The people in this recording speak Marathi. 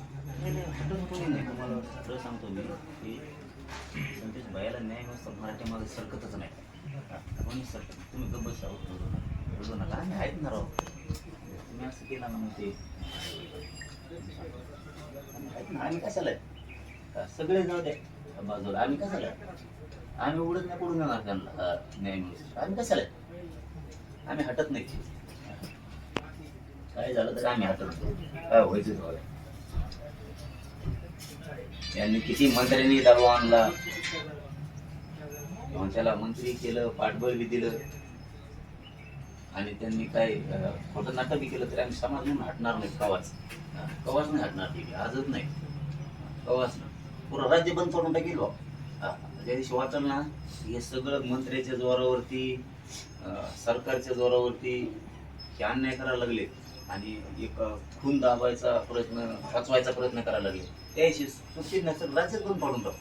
नाही नाही हटत कोणी नाही. तुम्हाला खरं सांगतो मी की संदेश भैयाला न्याय नसतं मराठीमध्ये सरकतच नाही. कोणी सरकत नाही. तुम्ही गप्प बसा, रडू नका. आम्ही आहेत ना राव. तुम्ही असं केलं ना मग ते आम्ही आहेत ना. आम्ही कशाला आहे? सगळे जाऊ द्या बाजूला. आम्ही कशाला आहे? आम्ही उडत नाही पडून देणार त्यांना न्याय मिळू. आम्ही कशाला आहे? आम्ही हटत नाही. काय झालं तर आम्ही हटत नाही. काय व्हायचं झालं. यांनी किती मंत्र्यांनी दबाव आणला, त्याला मंत्री केलं, पाठबळ बी दिलं आणि त्यांनी काय खोटं नाटक बी केलं तरी आम्ही समाज म्हणून हटणार नाही. कवाच नाही हटणार. ठीक आहे, आजच नाही, कवाच नाही. पुरं राज्य बंद करून टाकेल बा. ज्या दिवशी वाचल ना हे सगळं मंत्र्याच्या जोरावरती, सरकारच्या जोरावरती हे अन्याय करायला लागले आणि एक खून दाबायचा प्रयत्न, वाचवायचा प्रयत्न करायला लागले. त्याशी सुट्टी नसेल राज्यात बंद पाडून टाकू.